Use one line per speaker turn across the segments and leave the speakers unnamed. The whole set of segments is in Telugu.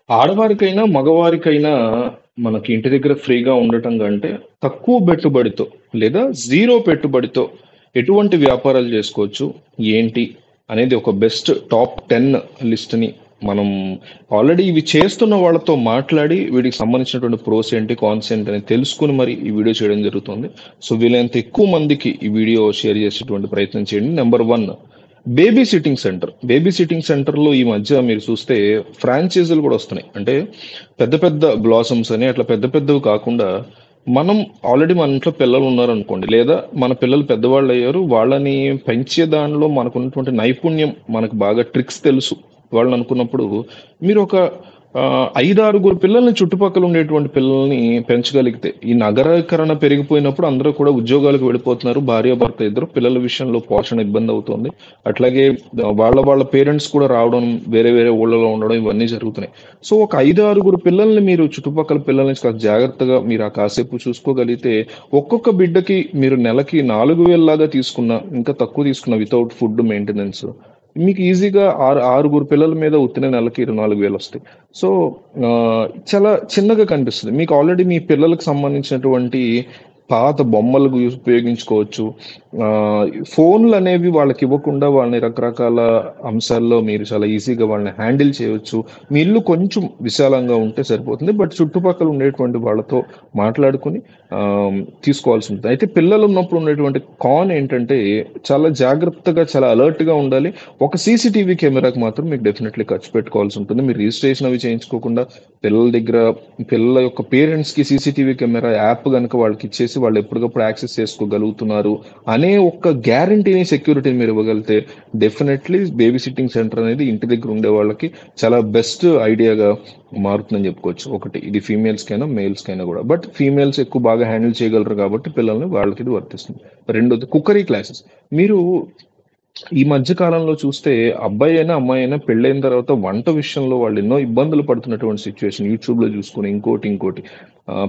ఆడవారికైనా, మగవారికైనా మనకి ఇంటి దగ్గర ఫ్రీగా ఉండటం కంటే తక్కువ పెట్టుబడితో లేదా జీరో పెట్టుబడితో ఎటువంటి వ్యాపారాలు చేసుకోవచ్చు ఏంటి అనేది ఒక బెస్ట్ టాప్ 10 లిస్ట్ని మనం ఆల్రెడీ ఇవి చేస్తున్న వాళ్ళతో మాట్లాడి వీటికి సంబంధించినటువంటి ప్రోస్ ఏంటి కాన్స్ ఏంటి అని తెలుసుకుని మరి ఈ వీడియో చేయడం జరుగుతుంది. సో వీలైనంత ఎక్కువ మందికి ఈ వీడియో షేర్ చేసేటువంటి ప్రయత్నం చేయండి. Number 1, baby sitting centre. Baby sitting సెంటర్లో ఈ మధ్య మీరు చూస్తే ఫ్రాంచైజీలు కూడా వస్తున్నాయి. అంటే పెద్ద పెద్ద బ్లాసమ్స్ అని అట్లా పెద్ద పెద్దవి కాకుండా మనం ఆల్రెడీ మన ఇంట్లో పిల్లలు ఉన్నారనుకోండి, లేదా మన పిల్లలు పెద్దవాళ్ళు అయ్యారు, వాళ్ళని పెంచే దానిలో మనకు ఉన్నటువంటి నైపుణ్యం, మనకు బాగా ట్రిక్స్ తెలుసు వాళ్ళని అనుకున్నప్పుడు మీరు ఒక ఐదారుగురు పిల్లల్ని, చుట్టుపక్కల ఉండేటువంటి పిల్లల్ని పెంచగలిగితే, ఈ నగరీకరణ పెరిగిపోయినప్పుడు అందరూ కూడా ఉద్యోగాలకు వెళ్ళిపోతున్నారు. భార్యాభర్త ఇద్దరు, పిల్లల విషయంలో పోషణ ఇబ్బంది అవుతుంది. అట్లాగే వాళ్ళ వాళ్ళ పేరెంట్స్ కూడా రావడం, వేరే వేరే ఊళ్ళలో ఉండడం, ఇవన్నీ జరుగుతున్నాయి. సో ఒక ఐదారుగురు పిల్లల్ని మీరు చుట్టుపక్కల పిల్లల్ని కాస్త జాగ్రత్తగా మీరు ఆ కాసేపు చూసుకోగలిగితే ఒక్కొక్క బిడ్డకి మీరు నెలకి 4,000 లాగా తీసుకున్నా, ఇంకా తక్కువ తీసుకున్న వితౌట్ ఫుడ్ మెయింటెనెన్స్, మీకు ఈజీగా ఆరుగురు పిల్లల మీద ఉత్తిన నెలకి 24,000 వస్తాయి. సో ఆ, చాలా చిన్నగా కనిపిస్తుంది. మీకు ఆల్రెడీ మీ పిల్లలకు సంబంధించినటువంటి పాత బొమ్మలు ఉపయోగించుకోవచ్చు. ఆ, ఫోన్లు అనేవి వాళ్ళకి ఇవ్వకుండా వాళ్ళని రకరకాల అంశాల్లో మీరు చాలా ఈజీగా వాళ్ళని హ్యాండిల్ చేయవచ్చు. మీ ఇల్లు కొంచెం విశాలంగా ఉంటే సరిపోతుంది, బట్ చుట్టుపక్కల ఉండేటువంటి వాళ్ళతో మాట్లాడుకుని ఆ, తీసుకోవాల్సి ఉంటుంది. అయితే పిల్లలు ఉన్నప్పుడు ఉండేటువంటి కాన్ ఏంటంటే చాలా జాగ్రత్తగా, చాలా అలర్ట్గా ఉండాలి. ఒక సీసీటీవీ కెమెరాకి మాత్రం మీకు డెఫినెట్లీ ఖర్చు పెట్టుకోవాల్సి ఉంటుంది. మీరు రిజిస్ట్రేషన్ అవి చేయించుకోకుండా పిల్లల దగ్గర, పిల్లల యొక్క పేరెంట్స్కి సీసీటీవీ కెమెరా యాప్ కనుక వాళ్ళకి ఇచ్చేసి వాళ్ళు ఎప్పటికప్పుడు యాక్సెస్ చేసుకోగలుగుతున్నారు అనే ఒక గ్యారంటీని, సెక్యూరిటీని మీరు ఇవ్వగలిగితే డెఫినెట్లీ బేబీ సిట్టింగ్ సెంటర్ అనేది ఇంటి దగ్గర ఉండే వాళ్ళకి చాలా బెస్ట్ ఐడియాగా మారుతుందని చెప్పుకోవచ్చు. ఒకటి ఇది ఫీమేల్స్ కైనా మేల్స్ కైనా కూడా, బట్ ఫీమేల్స్ ఎక్కువ బాగా హ్యాండిల్ చేయగలరు కాబట్టి పిల్లల్ని వాళ్ళకి ఇది వర్తిస్తుంది. రెండోది కుక్కరీ క్లాసెస్. మీరు ఈ మధ్య కాలంలో చూస్తే అబ్బాయి అయినా అమ్మాయి అయినా పెళ్ళైన తర్వాత వంట విషయంలో వాళ్ళు ఎన్నో ఇబ్బందులు పడుతున్నటువంటి సిచ్యువేషన్ యూట్యూబ్ లో చూసుకుని ఇంకోటి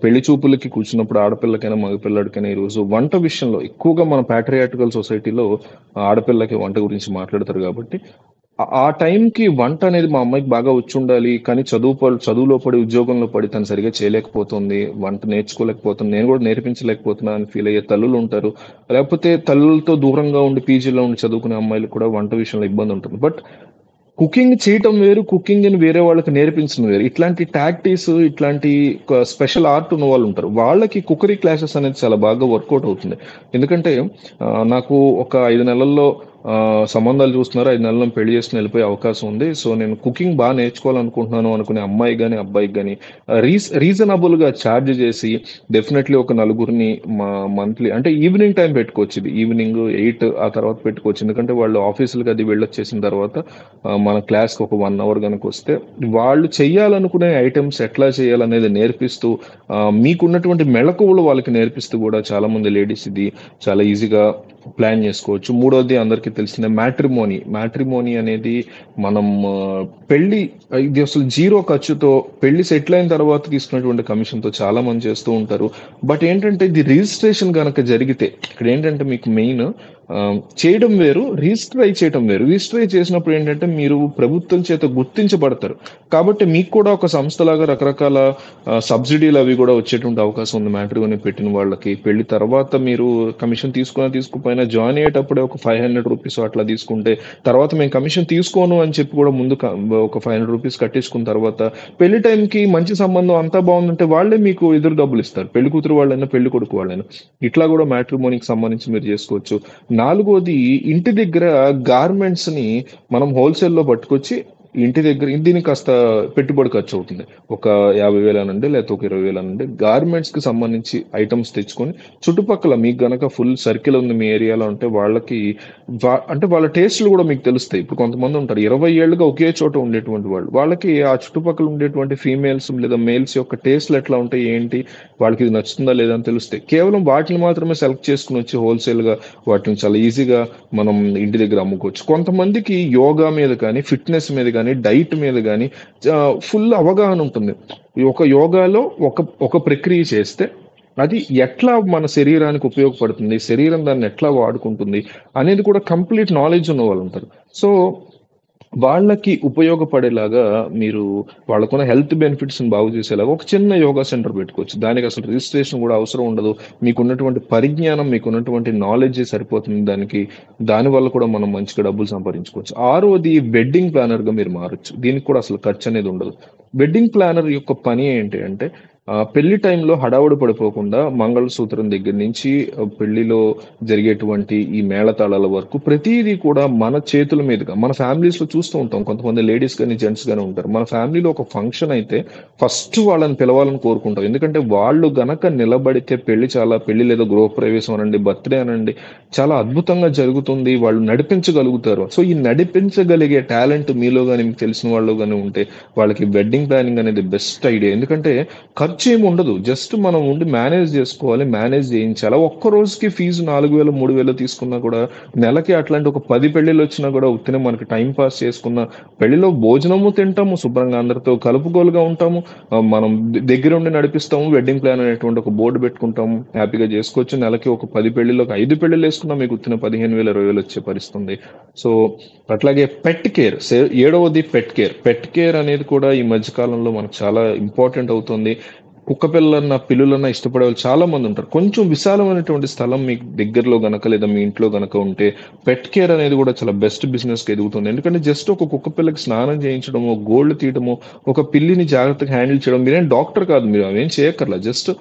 పెళ్లి చూపులకి కూర్చున్నప్పుడు ఆడపిల్లకైనా మగపిల్లడికైనా ఈరోజు వంట విషయంలో ఎక్కువగా మన ప్యాట్రియాటికల్ సొసైటీలో ఆడపిల్లకి వంట గురించి మాట్లాడతారు కాబట్టి ఆ టైంకి వంట అనేది మా అమ్మాయికి బాగా వచ్చి ఉండాలి, కానీ చదువులో పడి ఉద్యోగంలో పడి తను సరిగా చేయలేకపోతుంది, వంట నేర్చుకోలేకపోతుంది, నేను కూడా నేర్పించలేకపోతున్నా అని ఫీల్ అయ్యే తల్లులు ఉంటారు. లేకపోతే తల్లులతో దూరంగా ఉండి పీజీలో ఉండి చదువుకునే అమ్మాయిలకు కూడా వంట విషయంలో ఇబ్బంది ఉంటుంది. బట్ కుకింగ్ చేయటం వేరు, కుకింగ్ అని వేరే వాళ్ళకి నేర్పించడం వేరు. ఇట్లాంటి టాక్టీస్, ఇట్లాంటి స్పెషల్ ఆర్ట్ ఉన్న వాళ్ళు ఉంటారు, వాళ్ళకి కుకరీ క్లాసెస్ అనేది చాలా బాగా వర్కౌట్ అవుతుంది. ఎందుకంటే నాకు ఒక 5 నెలల్లో సంబంధాలు చూస్తున్నారు, 5 నెలల్లో పెళ్లి చేసుకుని వెళ్ళిపోయే అవకాశం ఉంది. సో నేను కుకింగ్ బాగా నేర్చుకోవాలనుకుంటున్నాను అనుకునే అమ్మాయి కానీ అబ్బాయికి కానీ రీజనబుల్ గా ఛార్జ్ చేసి డెఫినెట్లీ ఒక నలుగురిని మంత్లీ, అంటే ఈవినింగ్ టైం పెట్టుకోవచ్చు. ఇది ఈవినింగ్ 8 ఆ తర్వాత పెట్టుకోవచ్చు. ఎందుకంటే వాళ్ళు ఆఫీసులకు అది వెళ్ళొచ్చేసిన తర్వాత మన క్లాస్కి ఒక 1 అవర్ కనుక వస్తే వాళ్ళు చెయ్యాలనుకునే ఐటమ్స్ ఎట్లా చేయాలనేది నేర్పిస్తూ మీకున్నటువంటి మెళకువలు వాళ్ళకి నేర్పిస్తూ కూడా చాలా మంది లేడీస్ ఇది చాలా ఈజీగా ప్లాన్ చేసుకోవచ్చు. మూడోది అందరికీ తెలిసిన మ్యాట్రిమోనీ అనేది మనం పెళ్లి, ఇది అసలు జీరో ఖర్చుతో పెళ్లి సెటిల్ అయిన తర్వాత తీసుకున్నటువంటి కమిషన్తో చాలా మంది చేస్తూ ఉంటారు. బట్ ఏంటంటే ఇది రిజిస్ట్రేషన్ కనుక జరిగితే ఇక్కడ ఏంటంటే మీకు మెయిన్ చేయడం వేరు, రిజిస్టర్ చేయటం వేరు. రిజిస్టర్ చేసినప్పుడు ఏంటంటే మీరు ప్రభుత్వం చేత గుర్తించబడతారు కాబట్టి మీకు కూడా ఒక సంస్థలాగా రకరకాల సబ్సిడీలు అవి కూడా వచ్చేటువంటి అవకాశం ఉంది. మ్యాట్రిమోనీ పెట్టిన వాళ్ళకి పెళ్లి తర్వాత మీరు కమిషన్ తీసుకుపోయినా జాయిన్ అయ్యేటప్పుడే ఒక 500 రూపీస్ అట్లా తీసుకుంటే, తర్వాత మేము కమిషన్ తీసుకోను అని చెప్పి కూడా ముందు ఒక 500 రూపీస్ కట్టించుకున్న తర్వాత పెళ్లి టైంకి మంచి సంబంధం అంతా బాగుందంటే వాళ్ళే మీకు ఎదురు డబ్బులు ఇస్తారు, పెళ్లి కూతురు వాళ్ళైనా పెళ్లి కొడుకు వాళ్ళైనా. ఇట్లా కూడా మ్యాట్రిమోనీకి సంబంధించి మీరు చేసుకోవచ్చు. నాలుగోది, ఇంటి దగ్గర గార్మెంట్స్ ని మనం హోల్సేల్లో పట్టుకొచ్చి ఇంటి దగ్గర, దీనికి కాస్త పెట్టుబడి ఖర్చు అవుతుంది. ఒక 50,000 అనండి, లేకపోతే ఒక 20,000 అనండి. గార్మెంట్స్ కి సంబంధించి ఐటమ్స్ తెచ్చుకొని చుట్టుపక్కల మీకు గనక ఫుల్ సర్కిల్ ఉంది మీ ఏరియాలో అంటే వాళ్ళకి అంటే వాళ్ళ టేస్ట్లు కూడా మీకు తెలుస్తాయి. ఇప్పుడు కొంతమంది ఉంటారు 20 ఏళ్ళుగా ఒకే చోట ఉండేటువంటి వాళ్ళు, వాళ్ళకి ఆ చుట్టుపక్కల ఉండేటువంటి ఫీమేల్స్ లేదా మేల్స్ యొక్క టేస్ట్లు ఎట్లా ఉంటాయి ఏంటి, వాళ్ళకి ఇది నచ్చుతుందా లేదా అని తెలుస్తాయి. కేవలం వాటిని మాత్రమే సెలెక్ట్ చేసుకుని వచ్చి హోల్సేల్ గా వాటిని చాలా ఈజీగా మనం ఇంటి దగ్గర అమ్ముకోవచ్చు. కొంతమందికి యోగా మీద కానీ, ఫిట్నెస్ మీద కానీ, డైట్ మీద కానీ ఫుల్ అవగాహన ఉంటుంది. ఒక యోగాలో ఒక ప్రక్రియ చేస్తే అది ఎట్లా మన శరీరానికి ఉపయోగపడుతుంది, శరీరం దాన్ని ఎట్లా వాడుకుంటుంది అనేది కూడా కంప్లీట్ నాలెడ్జ్ ఉన్న వాళ్ళు ఉంటారు. సో వాళ్ళకి ఉపయోగపడేలాగా మీరు వాళ్ళకున్న హెల్త్ బెనిఫిట్స్‌ని బాగు చేసేలాగా ఒక చిన్న యోగా సెంటర్ పెట్టుకోవచ్చు. దానికి అసలు రిజిస్ట్రేషన్ కూడా అవసరం ఉండదు. మీకున్నటువంటి పరిజ్ఞానం, మీకున్నటువంటి నాలెడ్జే సరిపోతుంది దానికి. దానివల్ల కూడా మనం మంచిగా డబ్బులు సంపాదించుకోవచ్చు. ఆరోది వెడ్డింగ్ ప్లానర్‌గా మీరు మారొచ్చు. దీనికి కూడా అసలు ఖర్చనేది ఉండదు. వెడ్డింగ్ ప్లానర్ యొక్క పని ఏంటి అంటే పెళ్లి టైంలో హడావుడి పడిపోకుండా మంగళసూత్రం దగ్గర నుంచి పెళ్లిలో జరిగేటువంటి ఈ మేళతాళాల వరకు ప్రతీదీ కూడా మన చేతుల మీదుగా మన ఫ్యామిలీస్‌లో చూస్తూ ఉంటాం. కొంతమంది లేడీస్ గాని, జెంట్స్ గాని ఉంటారు. మన ఫ్యామిలీలో ఒక ఫంక్షన్ అయితే ఫస్ట్ వాళ్ళని పిలవాలని కోరుకుంటాం. ఎందుకంటే వాళ్ళు గనక నిలబడితే పెళ్లి లేదా గృహప్రవేశం అనండి, బర్త్‌డే అనండి చాలా అద్భుతంగా జరుగుతుంది. వాళ్ళు నడిపించగలుగుతారు. సో, ఈ నడిపించగలిగే టాలెంట్ మీలో గాని, మీకు తెలిసిన వాళ్ళు గాని ఉంటే వాళ్ళకి వెడ్డింగ్ ప్లానింగ్ అనేది బెస్ట్ ఐడియా. ఎందుకంటే ఖర్చేమి ఉండదు. జస్ట్ మనం ఉండి మేనేజ్ జేసుకోవాలి. మేనేజ్ జేయించాలి. ఒక్క రోజుకి ఫీజు 4,000, 3,000 తీసుకున్నా కూడా నెలకి అట్లాంటి ఒక 10 పెళ్ళిళ్ళొచ్చినా కూడా ఉత్తినే మనకి టైమ్ పాస్ చేసుకున్న పెళ్లిలో భోజనము తింటాము, శుభ్రంగా అందరితో కలుపుగోలుగా ఉంటాము. మనం దగ్గరుండి నడిపిస్తాము. వెడ్డింగ్ ప్లాన్ అనేటువంటి ఒక బోర్డ్ పెట్టుకుంటాము. హ్యాపీగా జేసుకోవచ్చు. నెలకి ఒక 10 పెళ్ళిళ్ళకి 5 పెళ్ళిళ్ళేసుకున్నా మీకు ఉత్తిన 15,000, 20,000 వచ్చే పరిస్థితుంది. సో, అట్లాగే పెట్ కేర్. ఏడవది పెట్ కేర్. పెట్ కేర్ అనేది కూడా ఈ మధ్య కాలంలో మనకు చాలా ఇంపార్టెంట్ అవుతుంది. కుక్క పిల్లలన్నా, పిల్లులన్నా ఇష్టపడే వాళ్ళు చాలా మంది ఉంటారు. కొంచెం విశాలమైనటువంటి స్థలం మీకు దగ్గరలో గనక లేదా మీ ఇంట్లో గనక ఉంటే పెట్ కేర్ అనేది కూడా చాలా బెస్ట్ బిజినెస్‌గా ఎదుగుతుంది. ఎందుకంటే జస్ట్ ఒక కుక్క పిల్లకి స్నానం చేయించడమో, గోళ్ళు తీయడమో, ఒక పిల్లిని జాగ్రత్తగా హ్యాండిల్ చేయడం మీరేం డాక్టర్ కాదు. మీరు అవేం చేయక్కర్లా. జస్ట్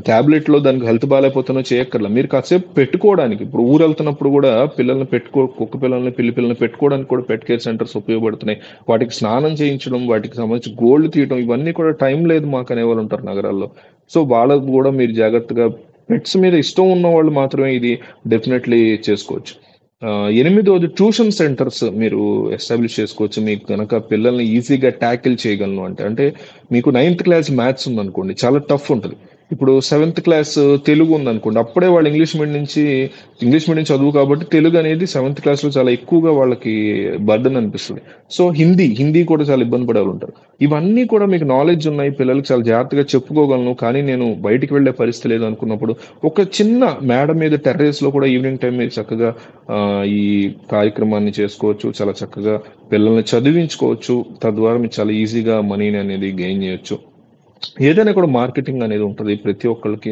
టాబ్లెట్‌లో దానికి హెల్త్ బాలేకపోతేనో చేయక్కర్లా. మీరు కాసేపు పెట్టుకోవడానికి ఇప్పుడు ఊరెళ్తున్నప్పుడు కూడా పిల్లల్ని కుక్క పిల్లల్ని, పిల్లి పిల్లల్ని పెట్టుకోవడానికి కూడా పెట్ కేర్ సెంటర్స్ ఉపయోగపడుతున్నాయి. వాటికి స్నానం చేయించడం, వాటికి సంబంధించి గోళ్ళు తీయడం ఇవన్నీ కూడా టైం లేదు మాకనేవాళ్ళు ఉంటారు నగరాల్లో. సో, వాళ్ళకి గూడా మీరు జాగ్రత్తగా పెట్స్ మీద ఇష్టం ఉన్నవాళ్ళు మాత్రమే ఇది డెఫినైట్‌లీ చేసుకోవచ్చు. ఎనిమిదోది ట్యూషన్ సెంటర్స్ మీరు ఎస్టాబ్లిష్ చేసుకోవచ్చు. మీకు గనక పిల్లల్ని ఈజీగా టాకిల్ చేయగలను అంటే. అంటే మీకు నైన్త్ క్లాస్ మ్యాథ్స్ ఉందనుకోండి. చాలా టఫ్ ఉంటది. ఇప్పుడు సెవెంత్ క్లాస్ తెలుగు ఉందనుకోండి. అప్పుడే వాళ్ళు ఇంగ్లీష్ మీడియం చదువు కాబట్టి తెలుగు అనేది సెవెంత్ క్లాస్‌లో చాలా ఎక్కువగా వాళ్ళకి బర్డెన్ అనిపిస్తది. సో, హిందీ కూడా చాలా ఇబ్బంది పడేవాళ్ళుంటారు. ఇవన్నీ కూడా మీకు నాలెడ్జ్ ఉన్నాయి. పిల్లలకి చాలా జాగ్రత్తగా చెప్పుకోగలను. కానీ నేను బయటికి వెళ్ళే పరిస్థితి లేదు అనుకున్నప్పుడు ఒక చిన్న మేడ మీద టెర్రస్‌లో కూడా ఈవినింగ్ టైమ్ మీరు చక్కగా ఈ కార్యక్రమాన్ని చేసుకోవచ్చు. చాలా చక్కగా పిల్లల్ని చదివించుకోవచ్చు. తద్వారా మీరు చాలా ఈజీగా మనీని అనేది గెయిన్ చేయొచ్చు. ఏదైనా కూడా మార్కెటింగ్ అనేది ఉంటది. ప్రతి ఒక్కళ్ళకి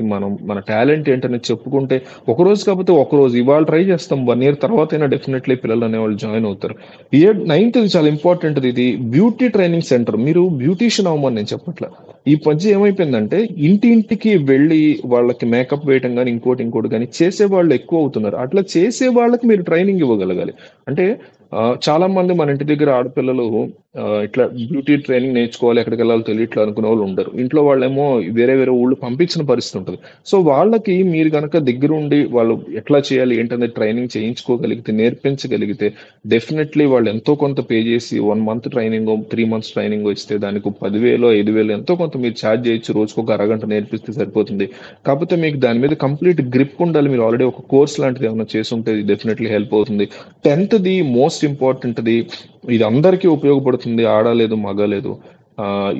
మన టాలెంట్ ఏంటనేది చెప్పుకుంటే ఒకరోజు కాకపోతే ఒకరోజు ఇవాళ ట్రై చేస్తాం. 1 ఇయర్ తర్వాతైనా డెఫినెట్‌లీ పిల్లలనేవాళ్ళు జాయిన్ అవుతారు. నైన్త్‌ది చాలా ఇంపార్టెంట్‌ది ఇది. Beauty training centre. మీరు బ్యూటీషియన్ అవ్వమని నేను చెప్పట్లా. ఈ మధ్య ఏమైపోయిందంటే ఇంటింటికి వెళ్లి వాళ్ళకి మేకప్ వేయటం గాని, ఇంకోటి గాని చేసేవాళ్ళు ఎక్కువ అవుతున్నారు. అట్లా చేసే వాళ్ళకి మీరు ట్రైనింగ్ ఇవ్వగలగాలి. అంటే చాలా మంది మన ఇంటి దగ్గర ఆడపిల్లలు ఇట్లా బ్యూటీ ట్రైనింగ్ నేర్చుకోవాలి, ఎక్కడికెళ్ళాలో తెలియట్లే అనుకునే వాళ్ళు ఉంటారు. ఇంట్లో వాళ్ళేమో వేరే ఊళ్ళు పంపించిన పరిస్థితి ఉంటది. సో, వాళ్ళకి మీరు గనక దగ్గరుండి వాళ్ళు ఎట్లా చేయాలి, ఏంటనేది ట్రైనింగ్ చేయించుకోగలిగితే, నేర్పించగలిగితే డెఫినైట్‌లీ వాళ్ళు ఎంతో కొంత పే చేసి 1 మంత్ ట్రైనింగో, 3 మంత్స్ ట్రైనింగో ఇస్తే దానికి 10,000, 5,000 ఎంతో కొంత మీరు చార్జ్ చేయొచ్చు. రోజుకొక అరగంట నేర్పిస్తే సరిపోతుంది. కాకపోతే మీకు దాని మీద కంప్లీట్ గ్రిప్ ఉండాలి. మీరు ఆల్రెడీ ఒక కోర్స్ లాంటిది ఏమైనా చేసుంటే ఇది డెఫినైట్‌లీ హెల్ప్ అవుతుంది. 10థ్ మోస్ట్ ఇంపార్టెంట్‌ది ఇది అందరికీ ఉపయోగపడుతుంది. ఆడ లేదు, మగ లేదు.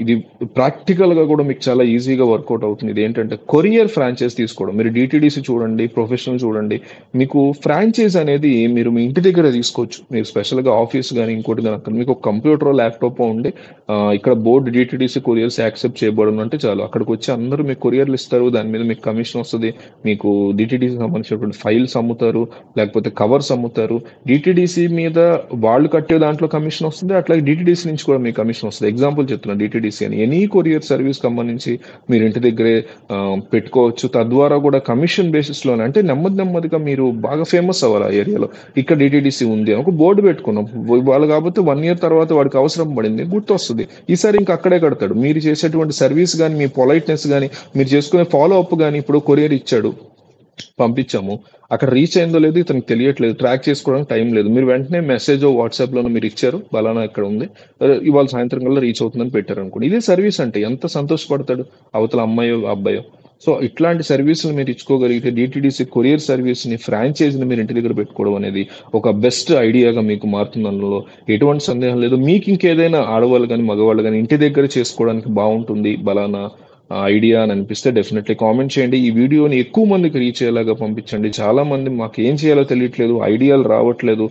ఇది ప్రాక్టికల్‌గా కూడా మీకు చాలా ఈజీగా వర్కౌట్ అవుతుంది. ఇదేంటంటే కొరియర్ ఫ్రాంచైజ్ తీసుకోవడం. మీరు డీటీడీసీ చూడండి, ప్రొఫెషనల్ చూడండి. మీకు ఫ్రాంచైజ్ అనేది మీరు మీ ఇంటి దగ్గరే తీసుకోవచ్చు. మీరు స్పెషల్‌గా ఆఫీస్ గాని, ఇంకోటి గాని అక్కడ మీకు ఒక కంప్యూటరో, ల్యాప్‌టాపో ఉండి ఇక్కడ బోర్డ్ డీటీడీసీ కొరియర్స్ యాక్సెప్ట్ చేయబడును అంటే చాలు. అక్కడికొచ్చి అందరూ మీకు కొరియర్‌లు ఇస్తారు. దాని మీద మీకు కమిషన్ వస్తది. మీకు డీటీడీసీకి సంబంధించినటువంటి ఫైల్స్ అమ్ముతారు. లేకపోతే కవర్స్ అమ్ముతారు. డీటీడీసీ మీద వాళ్ళు కట్టే దాంట్లో కమిషన్ వస్తుంది. అట్లాగే డీటీడీసీ నుంచి కూడా మీకు కమిషన్ వస్తది. ఎగ్జాంపుల్ చెప్తున్నా డీటీడీసీ అని. ఎనీ కొరియర్ సర్వీస్ సంబంధించి మీరు ఇంటి దగ్గరే పెట్టుకోవచ్చు. తద్వారా కూడా కమిషన్ బేసిస్‌లోనే అంటే నెమ్మదిగా మీరు బాగా ఫేమస్ అవ్వాలి ఆ ఏరియాలో. ఇక్కడ డీటీడీసీ ఉంది అని ఒక బోర్డ్ పెట్టుకున్నాం. వాళ్ళు కాకపోతే 1 ఇయర్ తర్వాత వాడికి అవసరం పడింది. గుర్తొస్తది. ఈసారి ఇంకా అక్కడే కడతాడు. మీరు చేసేటువంటి సర్వీస్ గాని, మీ పొలైట్‌నెస్ గాని, మీరు చేసుకునే ఫాలో అప్ గాని ఇప్పుడు కొరియర్ ఇచ్చాడు. పంపించాము. అక్కడ రీచ్ అయిందో లేదో ఇతనికి తెలియట్లేదు. ట్రాక్ చేసుకోవడానికి టైం లేదు. మీరు వెంటనే మెసేజో, వాట్సాప్‌లోనో మీరు ఇచ్చారు. పలానా ఇక్కడ ఉంది. ఇవాళ సాయంత్రం కల్లా రీచ్ అవుతుందని పెట్టారనుకోండి. ఇదే సర్వీస్ అంటే ఎంత సంతోషపడతాడు అవతల అమ్మాయో, అబ్బాయో. సో, ఇట్లాంటి సర్వీసులు మీరు ఇచ్చుకోగలిగితే డీటీడీసీ కొరియర్ సర్వీస్‌ని, ఫ్రాంచైజీని మీరు ఇంటి దగ్గర పెట్టుకోవడం అనేది ఒక బెస్ట్ ఐడియాగా మీకు మారుతుంది. అందులో ఎటువంటి సందేహం లేదు. మీకు ఇంకేదైనా ఆడవాళ్ళు గాని, మగవాళ్ళు గాని ఇంటి దగ్గర చేసుకోవడానికి బావుంటుంది. పలానా ఐడియా అని అనిపిస్తే డెఫినెట్లీ కామెంట్ చేయండి. ఈ వీడియోని ఎక్కువ మందికి రీచ్ అయ్యేలాగా పంపించండి. చాలా మంది మాకు ఏం చేయాలో తెలియట్లేదు, ఐడియాలు రావట్లేదు,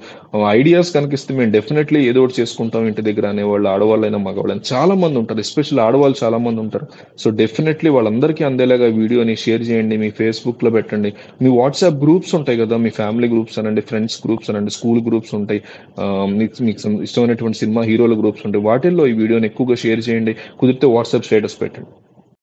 ఐడియాస్ కనిపిస్తే మేము డెఫినెట్లీ ఏదో ఒకటి చేసుకుంటాం ఇంటి దగ్గర అనేవాళ్ళు, ఆడవాళ్ళైనా మగవాళ్ళైనా చాలా మంది ఉంటారు. ఎస్పెషల్లీ ఆడవాళ్ళు చాలా మంది ఉంటారు. సో డెఫినెట్లీ వాళ్ళందరికీ అందేలాగా వీడియోని షేర్ చేయండి, మీ ఫేస్బుక్లో పెట్టండి, మీ వాట్సాప్ గ్రూప్స్ ఉంటాయి కదా, మీ ఫ్యామిలీ గ్రూప్స్ అనండి, ఫ్రెండ్స్ గ్రూప్స్ అనండి, స్కూల్ గ్రూప్స్ ఉంటాయి, మీకు మీకు ఇష్టమైనటువంటి సినిమా హీరోల గ్రూప్స్ ఉంటాయి, వాటిల్లో ఈ వీడియోని ఎక్కువగా షేర్ చేయండి. కుదిరితే వాట్సాప్ స్టేటస్ పెట్టండి.